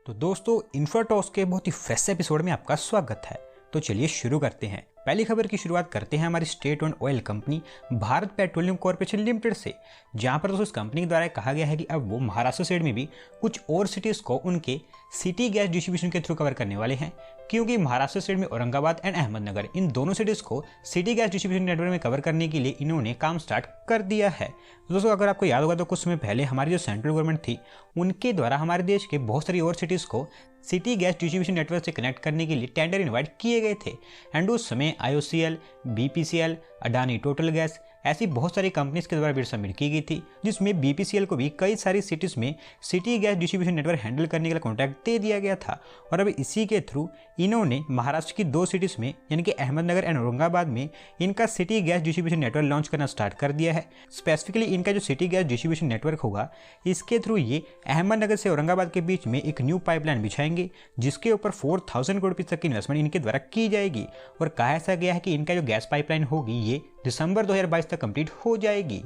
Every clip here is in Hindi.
तो दोस्तों इन्फोटॉक्स के बहुत ही फ्रेश एपिसोड में आपका स्वागत है। तो चलिए शुरू करते हैं। पहली खबर की शुरुआत करते हैं हमारी state owned oil company Bharat petroleum corporation limited से, जहां पर दोस्तों इस कंपनी के द्वारा कहा गया है कि अब वो महाराष्ट्र साइड में भी कुछ और सिटीज को उनके सिटी गैस डिस्ट्रीब्यूशन के थ्रू कवर करने वाले हैं, क्योंकि महाराष्ट्र साइड में औरंगाबाद एंड अहमदनगर इन दोनों सिटीज को सिटी गैस डिस्ट्रीब्यूशन नेटवर्क में कवर करने के लिए इन्होंने काम स्टार्ट कर दिया है। दोस्तों अगर आपको याद होगा तो कुछ समय पहले हमारी जो सेंट्रल गवर्नमेंट थी उनके द्वारा हमारे देश के बहुत सारी और सिटीज को सिटी गैस डिस्ट्रीब्यूशन नेटवर्क से कनेक्ट करने के लिए टेंडर इनवाइट किए गए थे एंड उस समय IOCL, BPCL, Adani total gas ऐसी बहुत सारी कंपनीज के द्वारा बिड सबमिट की गई थी, जिसमें BPCL को भी कई सारी सिटीज़ में city gas distribution network handle करने के लिए कॉन्ट्रैक्ट दे दिया गया था। और अब इसी के थ्रू इन्होंने महाराष्ट्र की दो सिटीज़ में यानी कि अहमदनगर एंड औरंगाबाद में इनका city gas distribution network launch करना स्टार्ट कर दिया है। स्पेसिफिकली इनका जो सिटी गैस डिस्ट्रीब्यूशन नेटवर्क होगा इसके थ्रू ये अहमदनगर से औरंगाबाद के बीच में एक न्यू पाइपलाइन बिछाएंगे, जिसके ऊपर 4000 करोड़ रुपये तक की इन्वेस्टमेंट इनके द्वारा की जाएगी। और कहा ऐसा गया है कि इनका जो गैस पाइपलाइन होगी ये दिसंबर 2022 तक कंप्लीट हो जाएगी।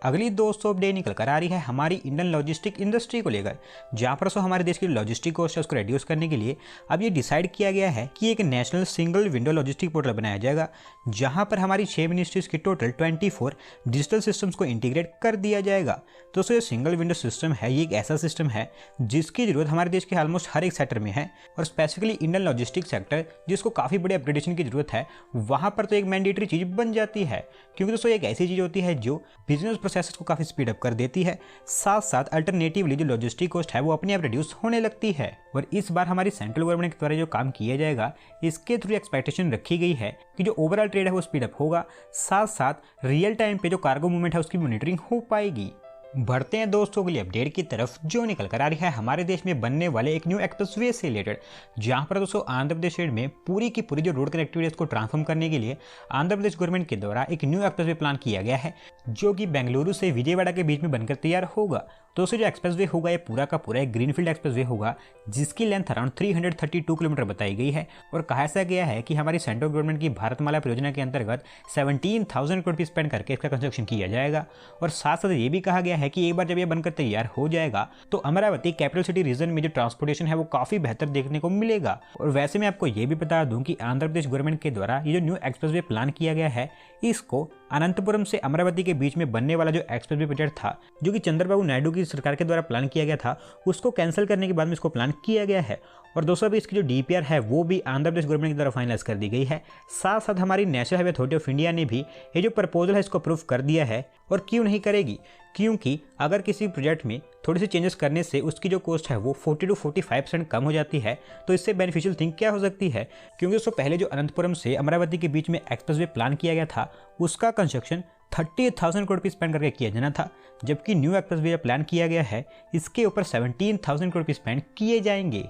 अगली दोस्तों अपडेट निकल कर आ रही है हमारी इंडियन लॉजिस्टिक इंडस्ट्री को लेकर, जहां पर हमारे देश की लॉजिस्टिक कॉस्ट है उसको रिड्यूस करने के लिए अब ये डिसाइड किया गया है कि एक national single window logistic portal बनाया जाएगा, जहां पर हमारी 6 मिनिस्ट्रीज की टोटल 24 डिजिटल सिस्टम्स को इंटीग्रेट कर दिया जाएगा। दोस्तों ये सिंगल विंडो सिस्टम है, ये एक ऐसा सिस्टम है जिसकी जरूरत हमारे देश के ऑलमोस्ट हर एक सेक्टर में है, और स्पेसिफिकली इंडियन लॉजिस्टिक सेक्टर जिसको काफ़ी बड़े अपग्रेडेशन की जरूरत है वहाँ पर तो एक मैंडेटरी चीज़ बन जाती है, क्योंकि दोस्तों एक ऐसी चीज़ होती है जो बिजनेस प्रोसेस को काफ़ी स्पीड अप कर देती है, साथ साथ अल्टरनेटिवली जो लॉजिस्टिक कॉस्ट है वो अपने आप रिड्यूस होने लगती है। और इस बार हमारी सेंट्रल गवर्नमेंट के द्वारा जो काम किया जाएगा इसके थ्रू एक्सपेक्टेशन रखी गई है कि जो ओवरऑल ट्रेड है वो स्पीड अप होगा, साथ साथ रियल टाइम पे जो कार्गो मूवमेंट है उसकी मॉनिटरिंग हो पाएगी। बढ़ते हैं दोस्तों अगली अपडेट की तरफ, जो निकल कर आ रही है हमारे देश में बनने वाले एक न्यू एक्सप्रेसवे से रिलेटेड, जहां पर दोस्तों आंध्र प्रदेश में पूरी की पूरी जो रोड कनेक्टिविटीज को ट्रांसफॉर्म करने के लिए आंध्र प्रदेश गवर्नमेंट के द्वारा एक न्यू एक्सप्रेसवे प्लान किया गया है, जो कि बेंगलुरु से विजयवाड़ा के बीच में बनकर तैयार होगा। दोस्तों जो एक्सप्रेसवे होगा ये पूरा का पूरा एक ग्रीनफील्ड एक्सप्रेसवे होगा, जिसकी लेंथ अराउंड 332 किलोमीटर बताई गई है। और कहा ऐसा गया है कि हमारी सेंट्रल गवर्नमेंट की भारतमाला परियोजना के अंतर्गत 17,000 करोड़ रुपये स्पेंड करके इसका कंस्ट्रक्शन किया जाएगा। और साथ साथ ये भी कहा गया है कि एक बार जब ये बनकर तैयार हो जाएगा तो अमरावती कैपिटल सिटी रीजन में जो ट्रांसपोर्टेशन है वो काफी बेहतर देखने को मिलेगा। और वैसे मैं आपको ये भी बता दूं कि आंध्र प्रदेश गवर्नमेंट के द्वारा ये जो न्यू एक्सप्रेसवे प्लान किया गया है इसको अनंतपुरम से अमरावती के बीच में बनने वाला जो एक्सप्रेसवे प्रोजेक्ट था, जो कि चंद्रबाबू नायडू की सरकार के द्वारा प्लान किया गया था, उसको कैंसिल करने के बाद में इसको प्लान किया गया है। और दोस्तों अभी इसकी जो DPR है वो भी आंध्र प्रदेश गवर्नमेंट के द्वारा फाइनलाइज कर दी गई है। साथ साथ हमारी national highway authority of India ने भी ये जो प्रपोजल है इसको अप्रूव कर दिया है। और क्यों नहीं करेगी, क्योंकि अगर किसी प्रोजेक्ट में थोड़ी सी चेंजेस करने से उसकी जो कॉस्ट है वो 40 to 45% कम हो जाती है, तो इससे बेनिफिशियल थिंग क्या हो सकती है, क्योंकि दोस्तों पहले जो अनंतपुरम से अमरावती के बीच में एक्सप्रेसवे प्लान किया गया था उसका कंस्ट्रक्शन 30,000 करोड़ रुपये स्पेंड करके किया जाना था, जबकि न्यू एक्सप्रेसवे प्लान किया गया है इसके ऊपर 17,000 करोड़ रुपये स्पेंड किए जाएंगे।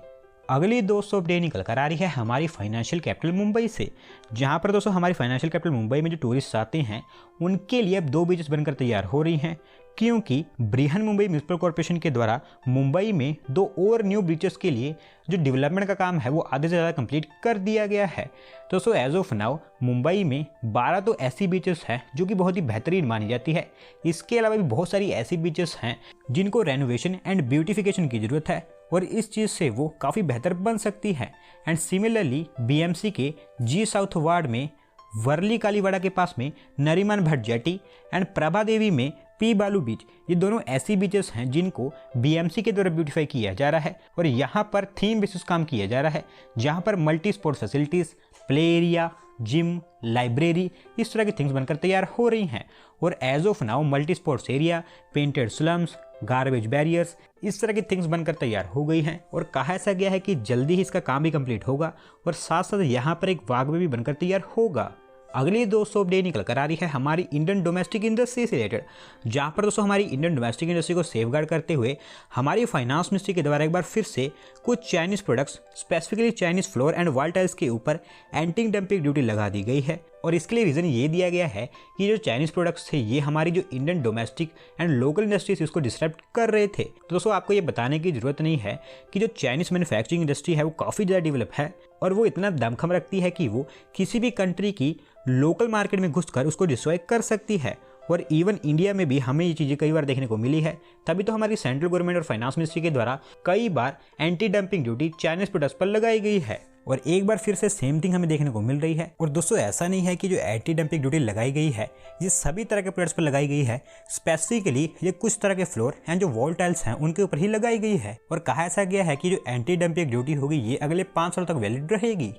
अगली दोस्तों अपडेट निकल कर आ रही है हमारी फाइनेंशियल कैपिटल मुंबई से, जहां पर दोस्तों हमारी फाइनेंशियल कैपिटल मुंबई में जो टूरिस्ट आते हैं उनके लिए अब 2 बीचेस बनकर तैयार हो रही हैं, क्योंकि बृहन मुंबई म्यूनिसिपल कॉर्पोरेशन के द्वारा मुंबई में 2 और न्यू ब्रिजेस के लिए जो डेवलपमेंट का काम है वो आधे से ज़्यादा कंप्लीट कर दिया गया है। दोस्तों एज ऑफ नाउ मुंबई में 12 तो ऐसी बीचेस हैं जो कि बहुत ही बेहतरीन मानी जाती है। इसके अलावा भी बहुत सारी ऐसी बीचेस हैं जिनको रेनोवेशन एंड ब्यूटिफिकेशन की ज़रूरत है, और इस चीज़ से वो काफ़ी बेहतर बन सकती है। एंड सिमिलरली BMC के G साउथ वार्ड में वर्ली कालीवाड़ा के पास में नरीमन भट्ट जेटी एंड प्रभा देवी में P बालू बीच, ये दोनों ऐसी बीचेस हैं जिनको BMC के द्वारा ब्यूटीफाई किया जा रहा है। और यहाँ पर थीम बेसिस काम किया जा रहा है, जहाँ पर multi sport facilities, play area, gym, library इस तरह की थिंग्स बनकर तैयार हो रही हैं। और as of now multi sports area, painted slums, garbage barriers इस तरह की थिंग्स बनकर तैयार हो गई हैं। और कहा ऐसा गया है कि जल्दी ही इसका काम भी कंप्लीट होगा, और साथ साथ यहाँ पर एक वाकवे भी बनकर तैयार होगा। अगली दोस्तों अपडेट निकल कर आ रही है हमारी इंडियन डोमेस्टिक इंडस्ट्री से रिलेटेड, जहाँ पर दोस्तों हमारी इंडियन डोमेस्टिक इंडस्ट्री को सेफगार्ड करते हुए हमारी फाइनेंस मिनिस्ट्री के द्वारा एक बार फिर से कुछ Chinese products specifically Chinese floor and wall tiles के ऊपर एंटी डंपिंग ड्यूटी लगा दी गई है। और इसके लिए रीज़न ये दिया गया है कि जो चाइनीज़ प्रोडक्ट्स थे ये हमारी जो Indian domestic and local industries इसको डिस्टर्ब कर रहे थे। तो दोस्तों आपको ये बताने की ज़रूरत नहीं है कि जो चाइनीज़ मैन्युफैक्चरिंग इंडस्ट्री है वो काफ़ी ज़्यादा डेवलप है, और वो इतना दमखम रखती है कि वो किसी भी कंट्री की लोकल मार्केट में घुसकर उसको डिस्ट्रॉय कर सकती है। और इवन इंडिया में भी हमें ये चीज़ें कई बार देखने को मिली है। तभी तो हमारी सेंट्रल गवर्नमेंट और फाइनेंस मिनिस्ट्री के द्वारा कई बार anti dumping duty Chinese products पर लगाई गई है और एक बार फिर से सेम थिंग हमें देखने को मिल रही है। और दोस्तों ऐसा नहीं है कि जो एंटी डंपिंग ड्यूटी लगाई गई है ये सभी तरह के प्रोडक्ट्स पर लगाई गई है, स्पेसिफिकली ये कुछ तरह के फ्लोर एंड जो वॉल टाइल्स हैं उनके ऊपर ही लगाई गई है। और कहा ऐसा गया है कि जो एंटी डंपिंग ड्यूटी होगी ये अगले 5 साल तक वैलिड रहेगी।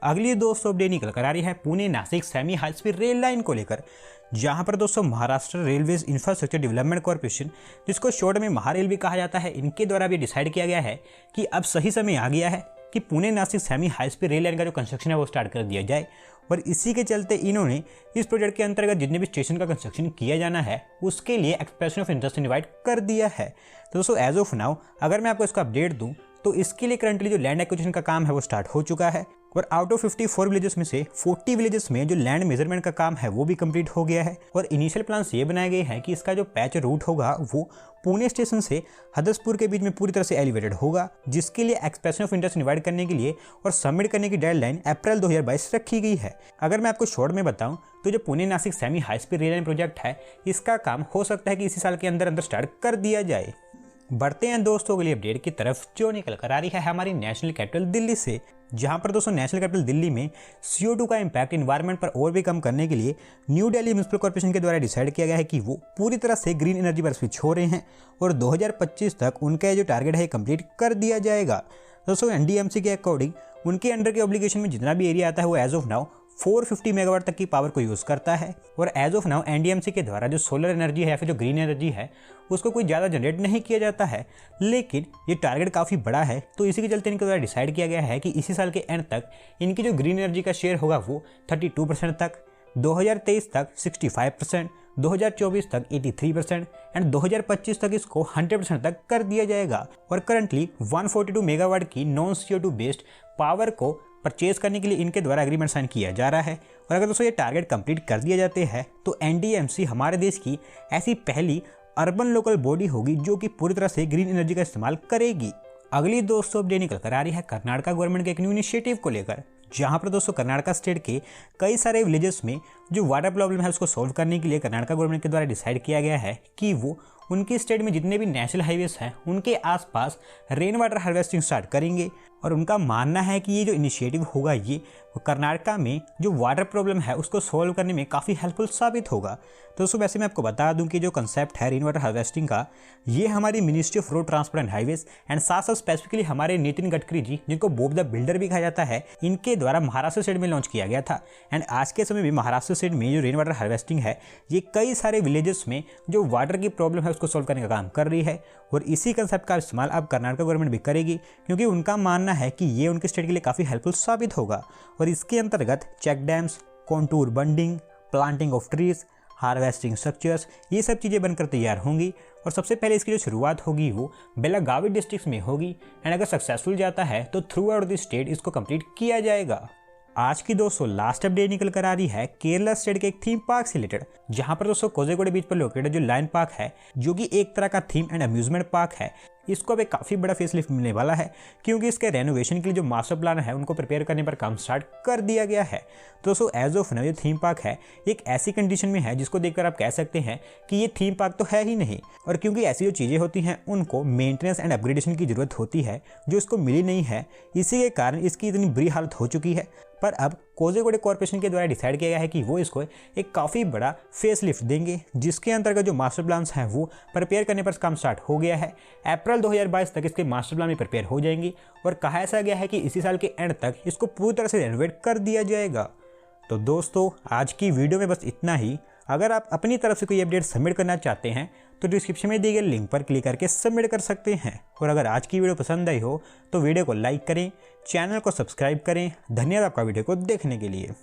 अगली दोस्तों अपडेट निकल कर आ रही है Pune Nashik semi high speed rail line को लेकर, जहां पर दोस्तों Maharashtra railways infrastructure development corporation, जिसको शॉर्ट में महारेल भी कहा जाता है, इनके द्वारा भी डिसाइड किया गया है कि अब सही समय आ गया है कि Pune Nashik semi high speed rail line का जो कंस्ट्रक्शन है वो स्टार्ट कर दिया जाए। और इसी के चलते इन्होंने इस प्रोजेक्ट के अंतर्गत जितने भी स्टेशन का कंस्ट्रक्शन किया जाना है उसके लिए एक्सप्रेशन ऑफ इंटरेस्ट इनवाइट कर दिया है। तो दोस्तों एज ऑफ नाउ अगर मैं आपको इसका अपडेट दूं तो इसके लिए करंटली जो लैंड एक्विजिशन का काम है वो स्टार्ट हो चुका है और आउट ऑफ 54 विलेजेस में से 40 विलेजेस में जो लैंड मेजरमेंट का काम है वो भी कंप्लीट हो गया है। और इनिशियल प्लान्स ये बनाए गए हैं कि इसका जो पैच रूट होगा वो पुणे स्टेशन से हदसपुर के बीच में पूरी तरह से एलिवेटेड होगा, जिसके लिए एक्सप्रेशन ऑफ इंटरेस्ट इनवाइट करने के लिए और सबमिट करने की डेडलाइन अप्रैल 2022 रखी गई है। अगर मैं आपको शॉर्ट में बताऊं तो जो Pune Nashik semi high speed rail line project है इसका काम हो सकता है कि इसी साल के अंदर स्टार्ट कर दिया जाए। बढ़ते हैं दोस्तों अगली अपडेट की तरफ, जो निकल कर आ रही है हमारी नेशनल कैपिटल दिल्ली से, जहां पर दोस्तों नेशनल कैपिटल दिल्ली में CO2 का इम्पैक्ट इन्वायरमेंट पर और भी कम करने के लिए न्यू दिल्ली म्युनिसिपल कॉर्पोरेशन के द्वारा डिसाइड किया गया है कि वो पूरी तरह से ग्रीन एनर्जी पर स्विच हो रहे हैं और 2025 तक उनका जो टारगेट है कंप्लीट कर दिया जाएगा। दोस्तों NDMC के अकॉर्डिंग उनके अंडर के ऑब्लिगेशन में जितना भी एरिया आता है वो एज ऑफ नाउ 450 मेगावाट तक की पावर को यूज़ करता है। और एज ऑफ नाउ NDMC के द्वारा जो सोलर एनर्जी है या फिर जो ग्रीन एनर्जी है उसको कोई ज़्यादा जनरेट नहीं किया जाता है, लेकिन ये टारगेट काफ़ी बड़ा है। तो इसी के चलते इनके द्वारा डिसाइड किया गया है कि इसी साल के एंड तक इनकी जो ग्रीन एनर्जी का शेयर होगा वो 32% तक, 2023 तक 65%, 2024 तक 83% एंड 2025 तक इसको 100% तक कर दिया जाएगा। और करंटली 142 मेगावाट की नॉन CO2 बेस्ड पावर को परचेज करने के लिए इनके द्वारा एग्रीमेंट साइन किया जा रहा है। और अगर दोस्तों ये टारगेट कंप्लीट कर दिया जाते हैं तो NDMC हमारे देश की ऐसी पहली अर्बन लोकल बॉडी होगी जो कि पूरी तरह से ग्रीन एनर्जी का इस्तेमाल करेगी। अगली दोस्तों अपडेट निकल कर आ रही है कर्नाटका गवर्नमेंट के एक न्यू इनिशिएटिव को लेकर, जहां पर दोस्तों कर्नाटका स्टेट के कई सारे विलेजेस में जो वाटर प्रॉब्लम है उसको सॉल्व करने के लिए कर्नाटका गवर्नमेंट के द्वारा डिसाइड किया गया है कि वो उनकी स्टेट में जितने भी नेशनल हाईवेज हैं उनके आसपास रेन वाटर हार्वेस्टिंग स्टार्ट करेंगे। और उनका मानना है कि ये जो इनिशिएटिव होगा ये कर्नाटका में जो वाटर प्रॉब्लम है उसको सॉल्व करने में काफ़ी हेल्पफुल साबित होगा। तो दोस्तों वैसे मैं आपको बता दूं कि जो कंसेप्ट है रेन वाटर हार्वेस्टिंग का ये हमारी ministry of road transport and highways and साथ साथ स्पेसिफिकली हमारे नितिन गडकरी जी, जिनको बॉब द बिल्डर भी कहा जाता है, इनके द्वारा महाराष्ट्र स्टेट में लॉन्च किया गया था। एंड आज के समय में महाराष्ट्र स्टेट में जो रेन वाटर हार्वेस्टिंग है ये कई सारे विलेजेस में जो वाटर की प्रॉब्लम है उसको सॉल्व करने का काम कर रही है। और इसी कंसेप्ट का इस्तेमाल अब कर्नाटका गवर्नमेंट भी करेगी, क्योंकि उनका मानना है कि ये उनकी स्टेट के लिए काफ़ी हेल्पफुल साबित होगा। और इसके अंतर्गत check dams, contour bunding, planting of trees, harvesting structures, ये सब चीज़ें बनकर तैयार होंगी। और सबसे पहले इसकी जो शुरुआत होगी वो बेलागावी डिस्ट्रिक्ट में होगी एंड अगर सक्सेसफुल जाता है तो थ्रू आउट द स्टेट इसको कंप्लीट किया जाएगा। आज की दोस्तों लास्ट अपडेट निकल कर आ रही है केरला स्टेट के एक थीम पार्क से रिलेटेड, जहां पर दोस्तों कोझिकोड बीच पर लोकेटेड जो लायन पार्क है जो कि एक तरह का थीम एंड अम्यूजमेंट पार्क है, इसको अब एक काफ़ी बड़ा फेसलिफ्ट मिलने वाला है, क्योंकि इसके रेनोवेशन के लिए जो मास्टर प्लान है उनको प्रिपेयर करने पर काम स्टार्ट कर दिया गया है। तो दोस्तों एज ऑफ नाउ ये थीम पार्क है एक ऐसी कंडीशन में है जिसको देखकर आप कह सकते हैं कि ये थीम पार्क तो है ही नहीं। और क्योंकि ऐसी जो चीज़ें होती हैं उनको मेंटेनेंस एंड अपग्रेडेशन की ज़रूरत होती है जो इसको मिली नहीं है, इसी के कारण इसकी इतनी बुरी हालत हो चुकी है। पर अब कोझिकोड कॉर्पोरेशन के द्वारा डिसाइड किया गया है कि वो इसको एक काफ़ी बड़ा फेसलिफ्ट देंगे, जिसके अंतर्गत जो मास्टर प्लान्स हैं वो प्रिपेयर करने पर काम स्टार्ट हो गया है। अप्रैल 2022 तक इसके मास्टर प्लान भी प्रिपेयर हो जाएंगी और कहा ऐसा गया है कि इसी साल के एंड तक इसको पूरी तरह से रेनोवेट कर दिया जाएगा। तो दोस्तों आज की वीडियो में बस इतना ही। अगर आप अपनी तरफ से कोई अपडेट सबमिट करना चाहते हैं तो डिस्क्रिप्शन में दिए गए लिंक पर क्लिक करके सबमिट कर सकते हैं। और अगर आज की वीडियो पसंद आई हो तो वीडियो को लाइक करें, चैनल को सब्सक्राइब करें। धन्यवाद आपका वीडियो को देखने के लिए।